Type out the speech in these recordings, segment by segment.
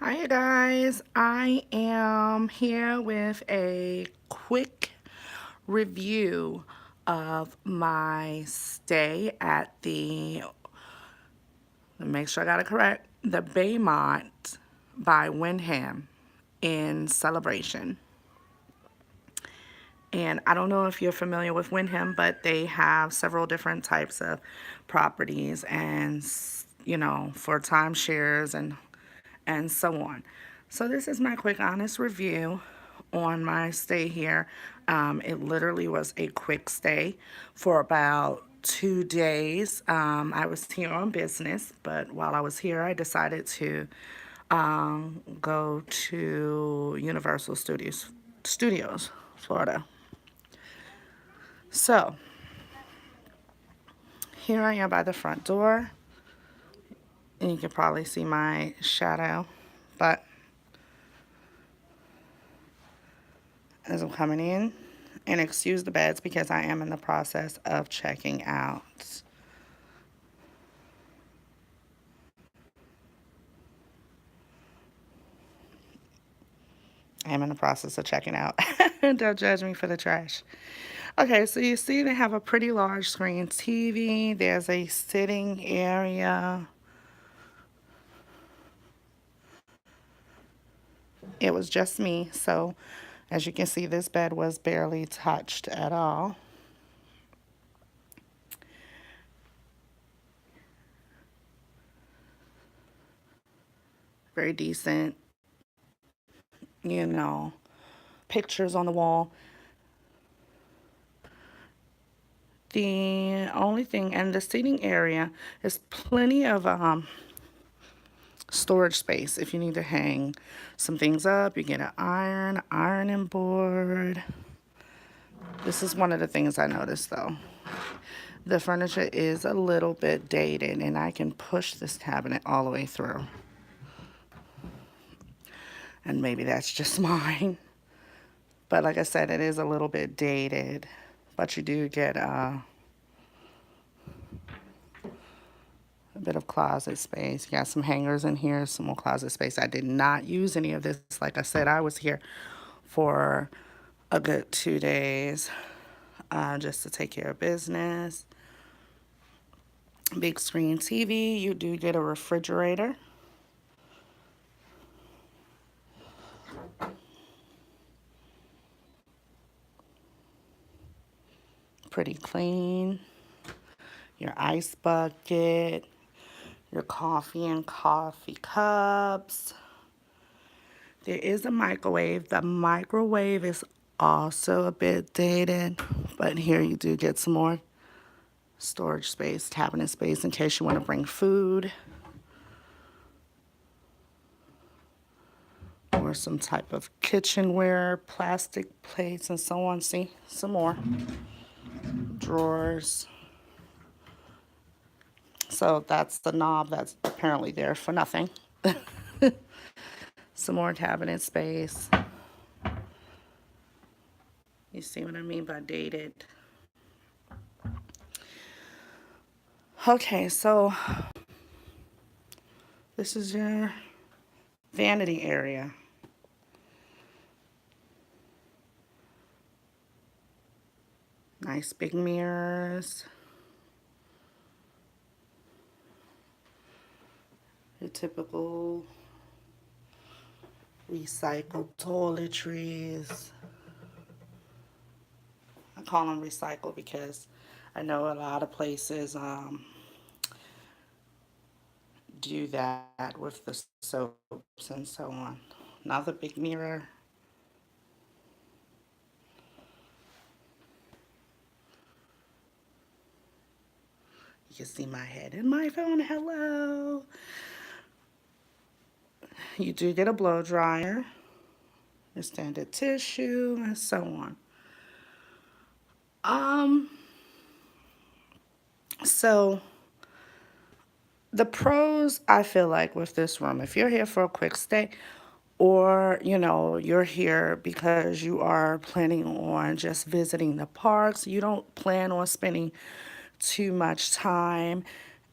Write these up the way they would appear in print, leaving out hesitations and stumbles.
Hi guys, I am here with a quick review of my stay at let me make sure I got it correct, the Baymont by Wyndham in Celebration. And I don't know if you're familiar with Wyndham, but they have several different types of properties and, for timeshares and so on. So this is my quick honest review on my stay here. It literally was a quick stay for about 2 days. I was here on business, but while I was here, I decided to go to Universal Studios, Florida. So here I am by the front door, and you can probably see my shadow, but as I'm coming in, and excuse the beds because I am in the process of checking out. I am in the process of checking out. Don't judge me for the trash. Okay, so you see they have a pretty large screen TV. There's a sitting area. It was just me, so as you can see, this bed was barely touched at all. Very decent, you know, pictures on the wall. The only thing, and the seating area is plenty of storage space. If you need to hang some things up, you get an ironing board. This is one of the things I noticed though. The furniture is a little bit dated, and I can push this cabinet all the way through. And maybe that's just mine. But like I said, it is a little bit dated. But you do get a bit of closet space. You got some hangers in here, some more closet space. I did not use any of this. Like I said, I was here for a good 2 days just to take care of business. Big screen TV. You do get a refrigerator. Pretty clean. Your ice bucket. Your coffee and coffee cups. There is a microwave. The microwave is also a bit dated, but here you do get some more storage space, cabinet space in case you want to bring food or some type of kitchenware, plastic plates, and so on. See, some more drawers. So that's the knob that's apparently there for nothing. Some more cabinet space. You see what I mean by dated? Okay, so this is your vanity area. Nice big mirrors. Your typical recycled toiletries. I call them recycled because I know a lot of places do that with the soaps and so on. Another big mirror. You can see my head in my phone. Hello. You do get a blow dryer, your standard tissue, and so on. So the pros, I feel like, with this room, if you're here for a quick stay, or you're here because you are planning on just visiting the parks, you don't plan on spending too much time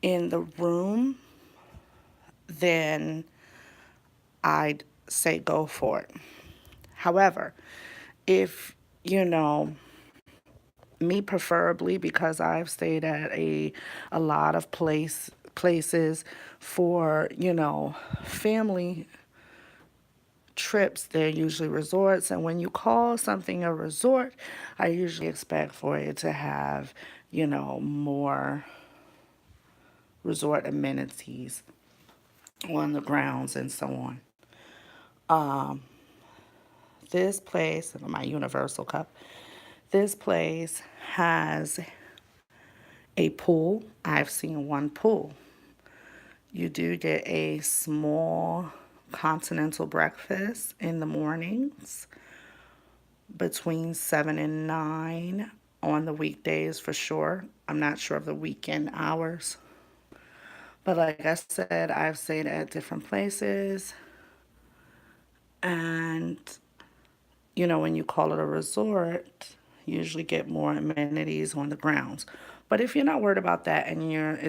in the room, then I'd say go for it. However, if, you know, me preferably, because I've stayed at a lot of places for, family trips, they're usually resorts, and when you call something a resort, I usually expect for it to have, more resort amenities on the grounds and so on. This place, my Universal Cup, this place has a pool. I've seen one pool. You do get a small continental breakfast in the mornings between 7 and 9 on the weekdays for sure. I'm not sure of the weekend hours. But like I said, I've stayed at different places. And, when you call it a resort, you usually get more amenities on the grounds. But if you're not worried about that and you're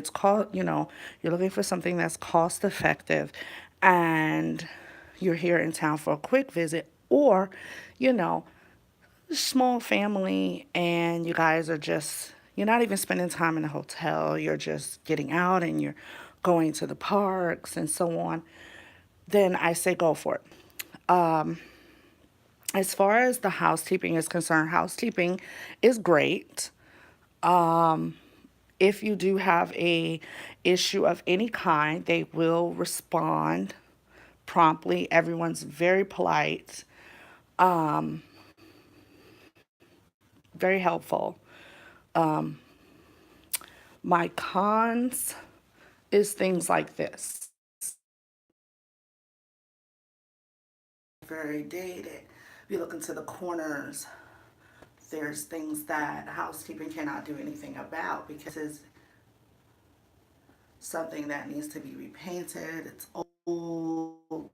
looking for something that's cost effective and you're here in town for a quick visit, or, you know, small family and you guys are you're not even spending time in the hotel, you're just getting out and you're going to the parks and so on, then I say go for it. As far as the housekeeping is concerned, housekeeping is great. If you do have a issue of any kind, they will respond promptly. Everyone's very polite, very helpful. My cons is things like this. Very dated. If you look into the corners, there's things that housekeeping cannot do anything about because it's something that needs to be repainted. It's old.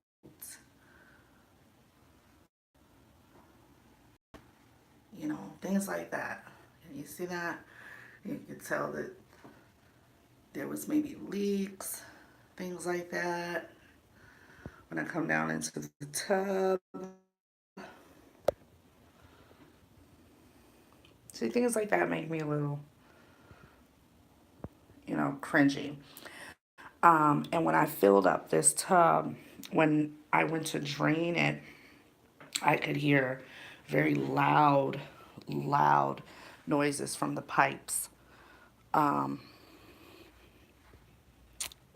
Things like that. And you see that? You can tell that there was maybe leaks, things like that. When I come down into the tub, see, things like that make me a little, cringy. And when I filled up this tub, when I went to drain it, I could hear very loud noises from the pipes.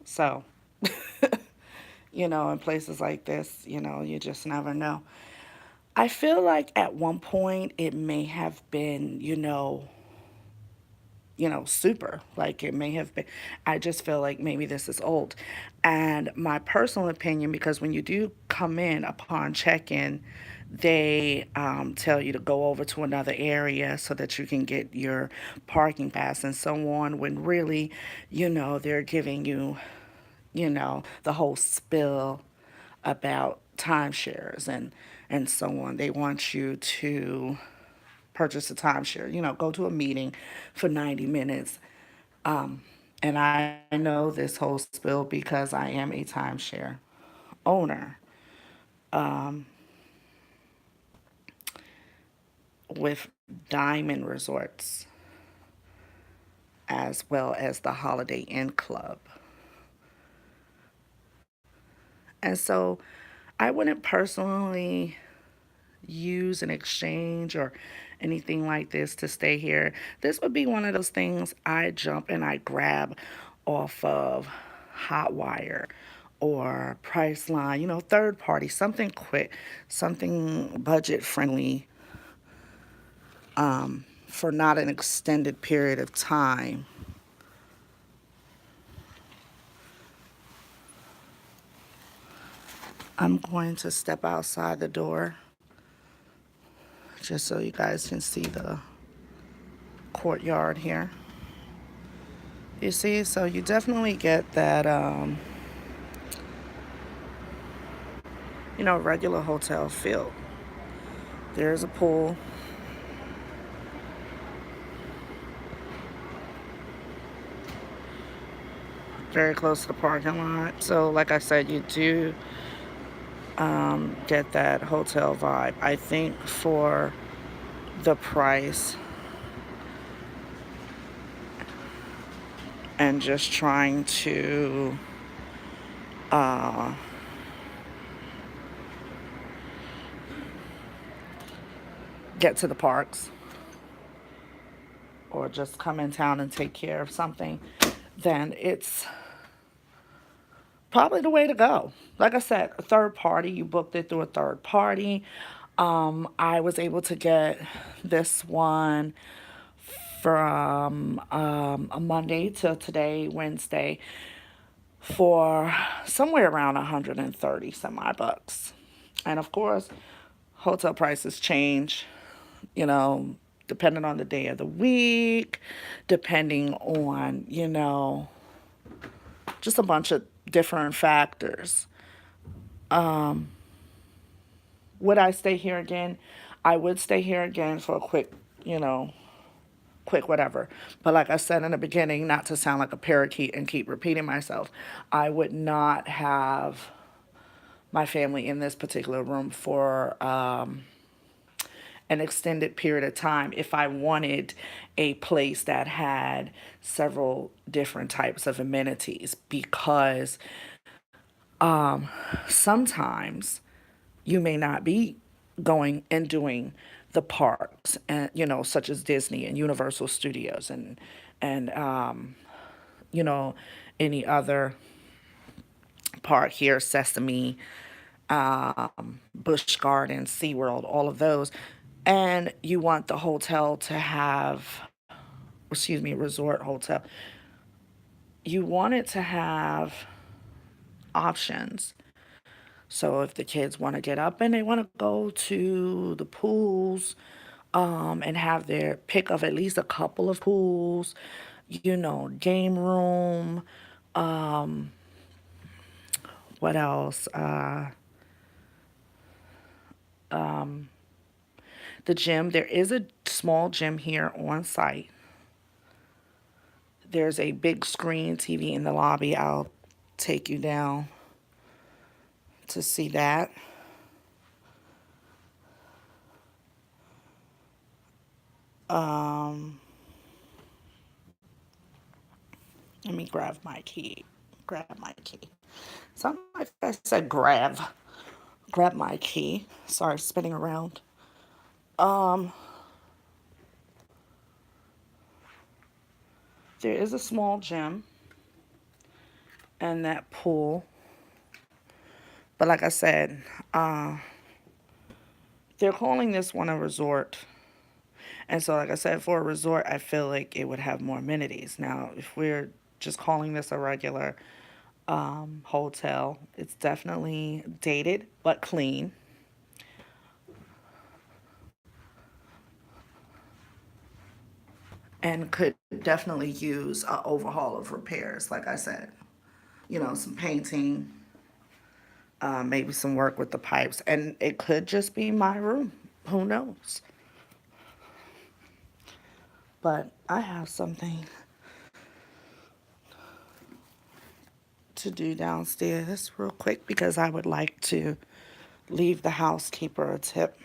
So, in places like this, you just never know. I feel like at one point it may have been, super. Like it may have been. I just feel like maybe this is old. And my personal opinion, because when you do come in upon check in, they tell you to go over to another area so that you can get your parking pass and so on, when really, they're giving you, the whole spill about timeshares and so on. They want you to purchase a timeshare, go to a meeting for 90 minutes. And I know this whole spill because I am a timeshare owner with Diamond Resorts as well as the Holiday Inn Club. And so I wouldn't personally use an exchange or anything like this to stay here. This would be one of those things I jump and I grab off of Hotwire or Priceline, third party, something quick, something budget friendly, for not an extended period of time. I'm going to step outside the door just so you guys can see the courtyard here. You see, so you definitely get that, regular hotel feel. There's a pool. Very close to the parking lot. So, like I said, you do get that hotel vibe. I think for the price and just trying to uh, get to the parks or just come in town and take care of something, then it's probably the way to go. Like I said, a third party, you booked it through a third party. I was able to get this one from a Monday till today, Wednesday, for somewhere around 130 some odd bucks. And of course, hotel prices change, you know, depending on the day of the week, depending on, just a bunch of different factors. Would I stay here again? I would stay here again for a quick, quick whatever. But like I said in the beginning, not to sound like a parakeet and keep repeating myself, I would not have my family in this particular room for an extended period of time if I wanted a place that had several different types of amenities, because sometimes you may not be going and doing the parks, and such as Disney and Universal Studios and you know any other park here, Sesame, Busch Gardens, SeaWorld, all of those. And you want the hotel to have, excuse me, resort hotel. You want it to have options. So if the kids want to get up and they want to go to the pools, and have their pick of at least a couple of pools, game room, what else? The gym. There is a small gym here on site. There's a big screen TV in the lobby. I'll take you down to see that. Um, Let me grab my key. Grab my key. Something like I said grab. Grab my key. Sorry, spinning around. Um, there is a small gym and that pool. But like I said, they're calling this one a resort. And so, like I said, for a resort, I feel like it would have more amenities. Now, if we're just calling this a regular hotel, it's definitely dated but clean and could definitely use an overhaul of repairs. Like I said, some painting, maybe some work with the pipes, and it could just be my room. Who knows? But I have something to do downstairs real quick because I would like to leave the housekeeper a tip.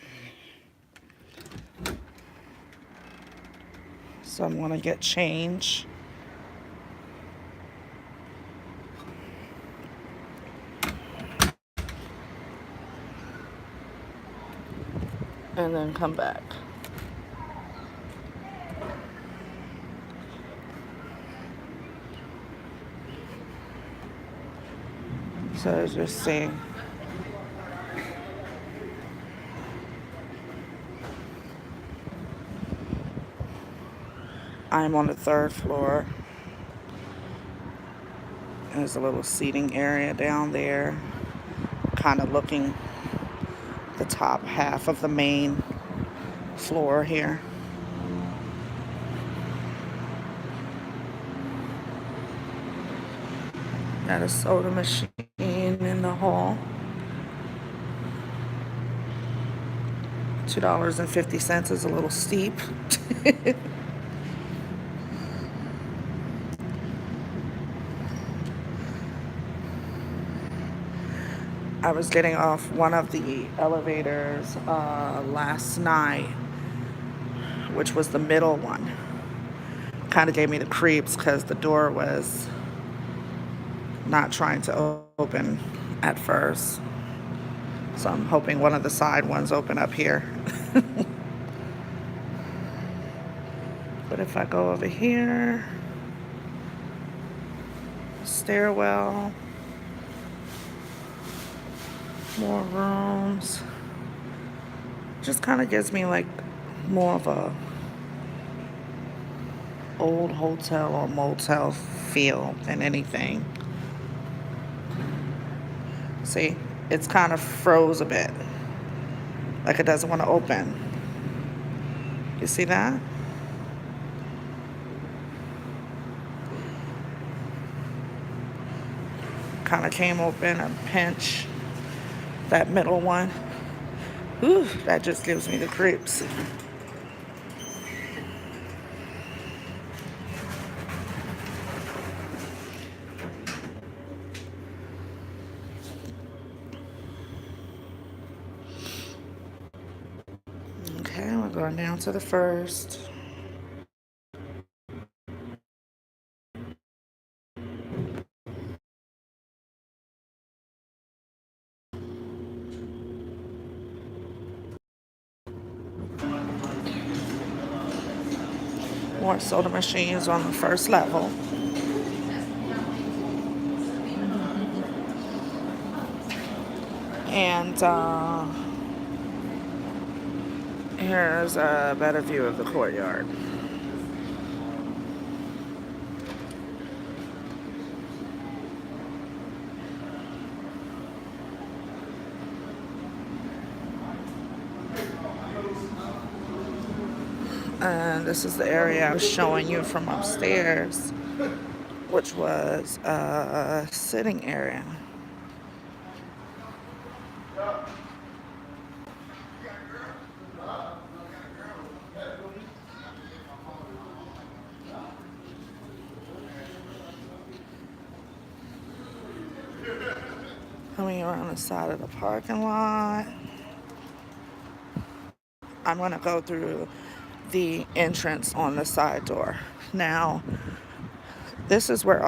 So I'm going to get change. And then come back. So as you're seeing, I'm on the third floor. There's a little seating area down there, kind of looking the top half of the main floor here. Got a soda machine in the hall. $2.50 is a little steep. I was getting off one of the elevators last night, which was the middle one. Kind of gave me the creeps because the door was not trying to open at first. So I'm hoping one of the side ones open up here. But if I go over here, stairwell, more rooms, just kind of gives me like more of a old hotel or motel feel than anything. See, it's kind of froze a bit, like it doesn't want to open. You see that? Kind of came open a pinch, that middle one. Ooh, that just gives me the creeps. Okay, we're going down to the first. More soda machines on the first level. And here's a better view of the courtyard. And this is the area I was showing you from upstairs, which was a sitting area. Coming around the side of the parking lot. I'm going to go through the entrance on the side door. Now, this is where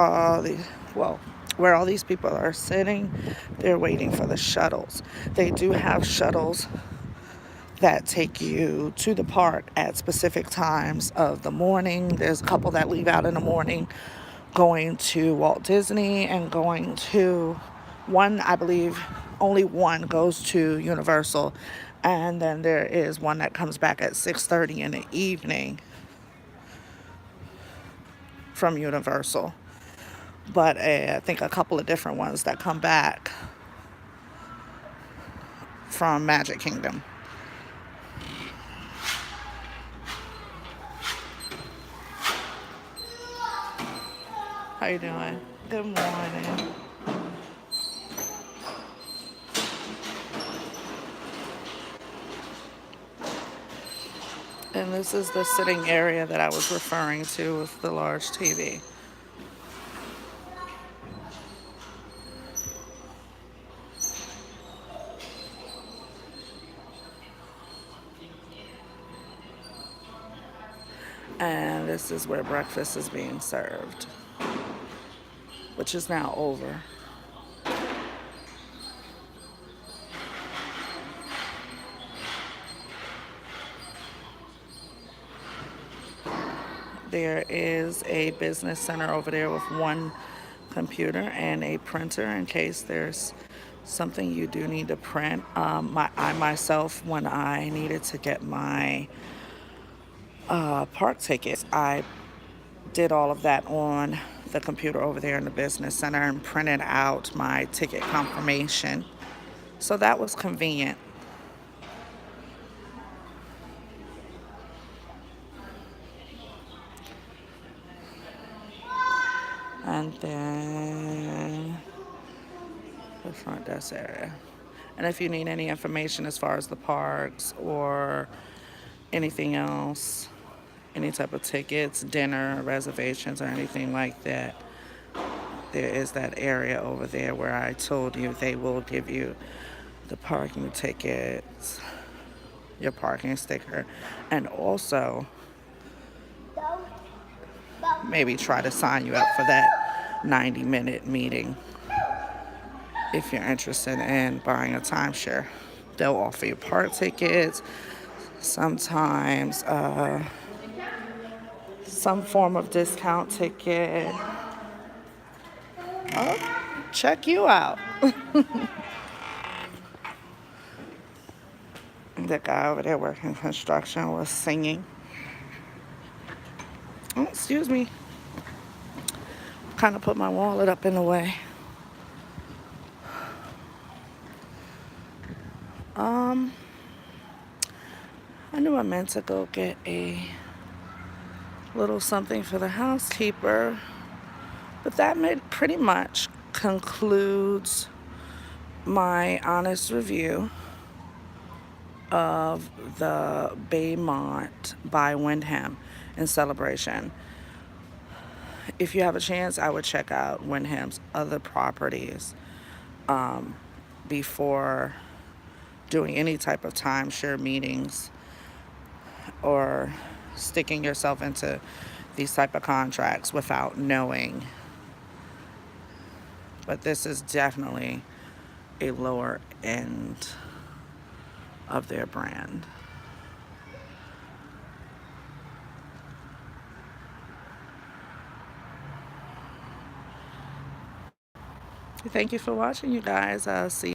where all these people are sitting. They're waiting for the shuttles. They do have shuttles that take you to the park at specific times of the morning. There's a couple that leave out in the morning going to Walt Disney and going to one, I believe only one goes to Universal, and then there is one that comes back at 6:30 in the evening from Universal. But I think a couple of different ones that come back from Magic Kingdom. How you doing? Good morning. And this is the sitting area that I was referring to with the large TV. And this is where breakfast is being served, which is now over. There is a business center over there with one computer and a printer in case there's something you do need to print. I myself, when I needed to get my park tickets, I did all of that on the computer over there in the business center and printed out my ticket confirmation. So that was convenient. And then the front desk area. And if you need any information as far as the parks or anything else, any type of tickets, dinner, reservations, or anything like that, there is that area over there where I told you they will give you the parking tickets, your parking sticker, and also maybe try to sign you up for that 90-minute meeting if you're interested in buying a timeshare. They'll offer you park tickets, sometimes some form of discount ticket. Oh, check you out. The guy over there working construction was singing. Oh, excuse me. Kind of put my wallet up in the way. I knew I meant to go get a little something for the housekeeper, but that pretty much concludes my honest review of the Baymont by Wyndham in Celebration. If you have a chance, I would check out Wyndham's other properties before doing any type of timeshare meetings or sticking yourself into these type of contracts without knowing. But this is definitely a lower end of their brand. Thank you for watching, you guys. See